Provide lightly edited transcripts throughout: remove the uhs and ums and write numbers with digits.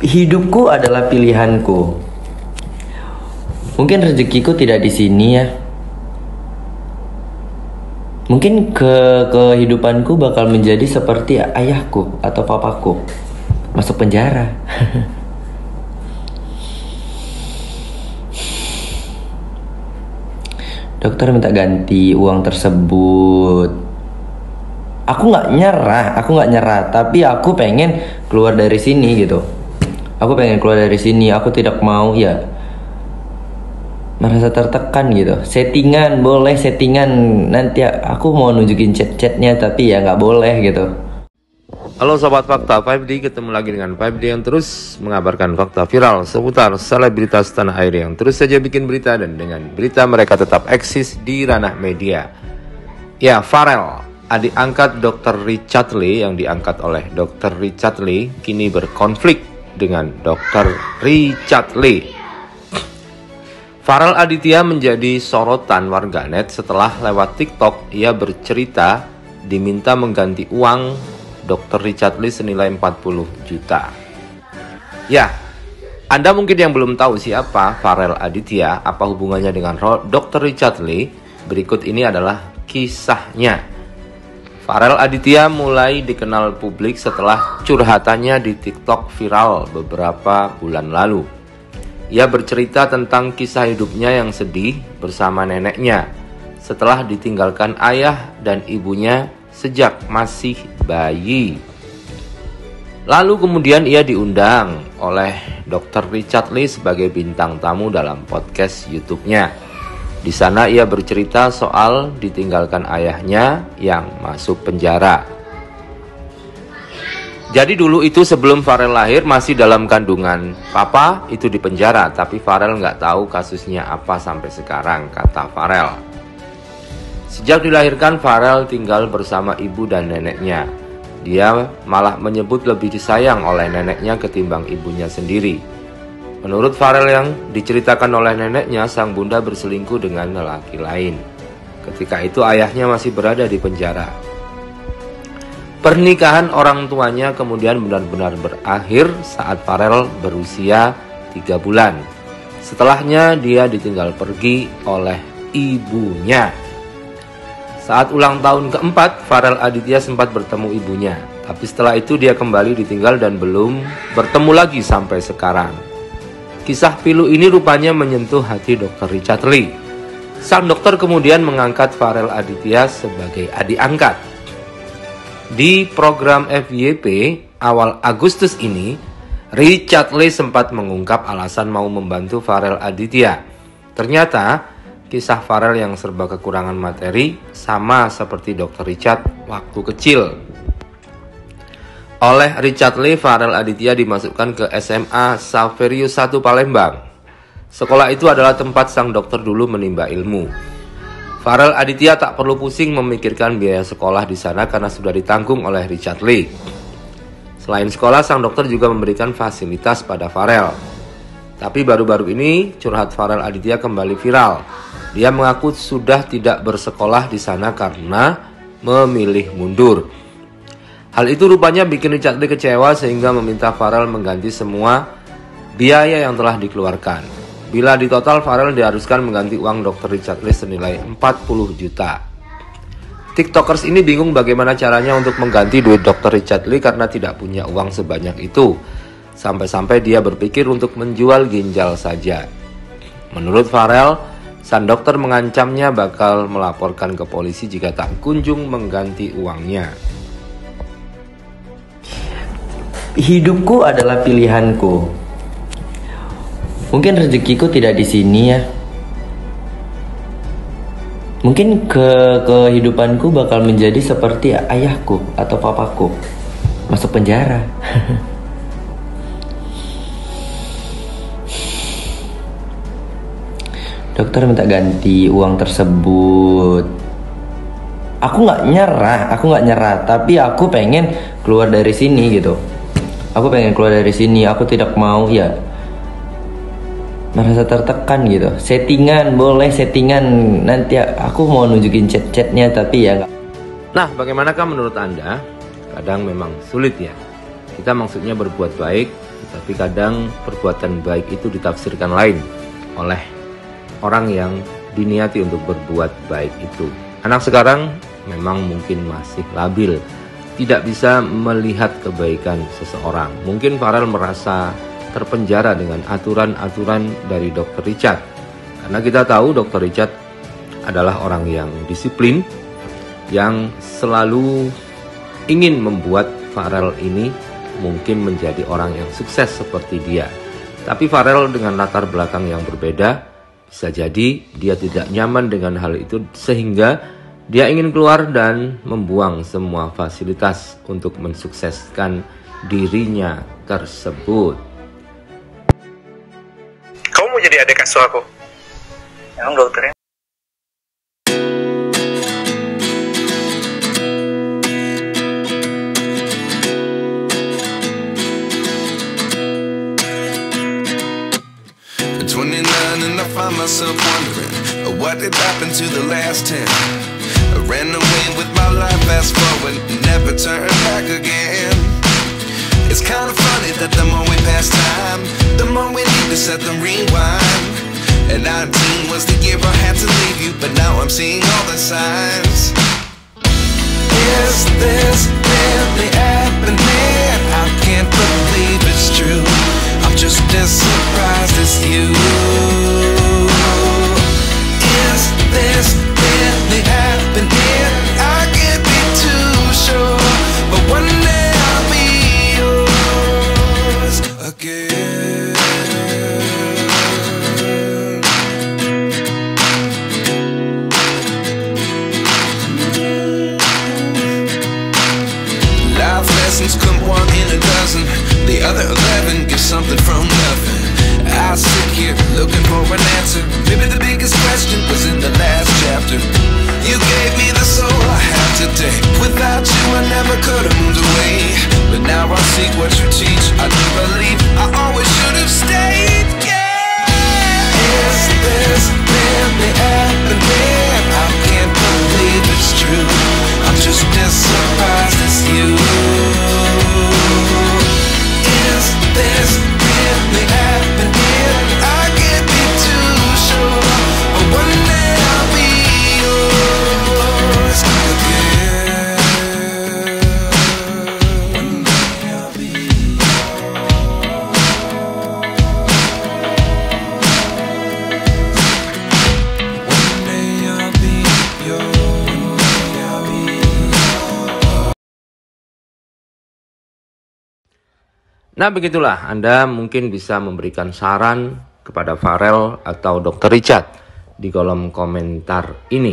Hidupku adalah pilihanku. Mungkin rezekiku tidak di sini ya. Mungkin kehidupanku bakal menjadi seperti ayahku atau papaku, masuk penjara. Dokter minta ganti uang tersebut. Aku nggak nyerah, tapi aku pengen keluar dari sini gitu. Aku pengen keluar dari sini. Aku tidak mau ya merasa tertekan gitu. Settingan boleh, nanti aku mau nunjukin chat-chatnya, tapi ya nggak boleh gitu. Halo Sobat Fakta 5D, ketemu lagi dengan 5D yang terus mengabarkan fakta viral seputar selebritas tanah air yang terus saja bikin berita, dan dengan berita mereka tetap eksis di ranah media. Ya, Pharrell, adik angkat Dr. Richard Lee yang diangkat oleh Dr. Richard Lee kini berkonflik dengan Dr. Richard Lee. Pharrell Aditya menjadi sorotan warganet setelah lewat TikTok ia bercerita diminta mengganti uang Dr. Richard Lee senilai 40 juta. Ya, Anda mungkin yang belum tahu siapa Pharrell Aditya, apa hubungannya dengan Dr. Richard Lee, berikut ini adalah kisahnya. Pharrell Aditya mulai dikenal publik setelah curhatannya di TikTok viral beberapa bulan lalu. Ia bercerita tentang kisah hidupnya yang sedih bersama neneknya setelah ditinggalkan ayah dan ibunya sejak masih bayi. Lalu kemudian ia diundang oleh Dr. Richard Lee sebagai bintang tamu dalam podcast YouTube-nya. Di sana ia bercerita soal ditinggalkan ayahnya yang masuk penjara. Jadi dulu itu sebelum Pharrell lahir masih dalam kandungan papa itu di penjara, tapi Pharrell nggak tahu kasusnya apa sampai sekarang, kata Pharrell. Sejak dilahirkan, Pharrell tinggal bersama ibu dan neneknya. Dia malah menyebut lebih disayang oleh neneknya ketimbang ibunya sendiri. Menurut Pharrell yang diceritakan oleh neneknya, sang bunda berselingkuh dengan lelaki lain. Ketika itu ayahnya masih berada di penjara. Pernikahan orang tuanya kemudian benar-benar berakhir saat Pharrell berusia 3 bulan. Setelahnya dia ditinggal pergi oleh ibunya. Saat ulang tahun keempat, Pharrell Aditya sempat bertemu ibunya. Tapi setelah itu dia kembali ditinggal dan belum bertemu lagi sampai sekarang. Kisah pilu ini rupanya menyentuh hati Dr. Richard Lee. Sang dokter kemudian mengangkat Pharrell Aditya sebagai adik angkat. Di program FYP awal Agustus ini, Richard Lee sempat mengungkap alasan mau membantu Pharrell Aditya. Ternyata kisah Pharrell yang serba kekurangan materi sama seperti Dr. Richard waktu kecil. Oleh Richard Lee, Pharrell Aditya dimasukkan ke SMA Saverius 1 Palembang. Sekolah itu adalah tempat sang dokter dulu menimba ilmu. Pharrell Aditya tak perlu pusing memikirkan biaya sekolah di sana karena sudah ditanggung oleh Richard Lee. Selain sekolah, sang dokter juga memberikan fasilitas pada Pharrell. Tapi baru-baru ini curhat Pharrell Aditya kembali viral. Dia mengaku sudah tidak bersekolah di sana karena memilih mundur. Hal itu rupanya bikin Richard Lee kecewa sehingga meminta Pharrell mengganti semua biaya yang telah dikeluarkan. Bila di total, Pharrell diharuskan mengganti uang Dr. Richard Lee senilai 40 juta. TikTokers ini bingung bagaimana caranya untuk mengganti duit Dr. Richard Lee karena tidak punya uang sebanyak itu. Sampai-sampai dia berpikir untuk menjual ginjal saja. Menurut Pharrell, sang dokter mengancamnya bakal melaporkan ke polisi jika tak kunjung mengganti uangnya. Hidupku adalah pilihanku. Mungkin rezekiku tidak di sini ya. Mungkin kehidupanku bakal menjadi seperti ayahku atau papaku, masuk penjara. Dokter minta ganti uang tersebut. Aku nggak nyerah, tapi aku pengen keluar dari sini gitu. Aku pengen keluar dari sini. Aku tidak mau ya merasa tertekan gitu. Settingan boleh, nanti aku mau nunjukin chat-chatnya, tapi ya nggak. Nah, bagaimanakah menurut Anda? Kadang memang sulit ya. Kita maksudnya berbuat baik, Tapi kadang perbuatan baik itu ditafsirkan lain oleh orang yang diniati untuk berbuat baik itu. Anak sekarang memang mungkin masih labil, tidak bisa melihat kebaikan seseorang. Mungkin Farel merasa terpenjara dengan aturan-aturan dari Dr. Richard. Karena kita tahu Dr. Richard adalah orang yang disiplin, yang selalu ingin membuat Farel ini mungkin menjadi orang yang sukses seperti dia. Tapi Farel dengan latar belakang yang berbeda, bisa jadi dia tidak nyaman dengan hal itu sehingga dia ingin keluar dan membuang semua fasilitas untuk mensukseskan dirinya tersebut. Kamu mau jadi adik asuh aku? Emang dokternya? Find myself wondering what did happen to the last 10. I ran away with my life, fast forward, never turn back again. It's kind of funny that the more we pass time, the more we need to set the rewind. And 19 was the year I had to leave you, but now I'm seeing all the signs. Is this really happening? I can't believe it's true. I'm just as surprised as you. Is this really happening? I can't be too sure, but one day I'll be yours again. Life lessons come one in a dozen, the other 11 get something from nothing. I sit here looking for an answer. Maybe the biggest question was in the last chapter. You gave me the soul I have today. Without you I never could have moved away. But now I see what you teach. I do believe I always should have stayed. Yeah. Is this really happening? I can't believe it's true. I'm just as surprised as you. Is this really happening? I can't be too sure, but one day I'll be yours again. One day I'll be yours. One day I'll be yours. I'll be yours. Nah begitulah, Anda mungkin bisa memberikan saran kepada Farel atau Dr. Richard di kolom komentar ini.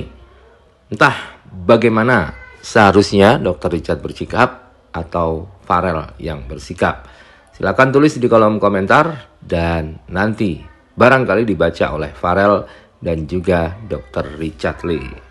Entah bagaimana seharusnya Dr. Richard bersikap atau Farel yang bersikap. Silakan tulis di kolom komentar dan nanti barangkali dibaca oleh Farel dan juga Dr. Richard Lee.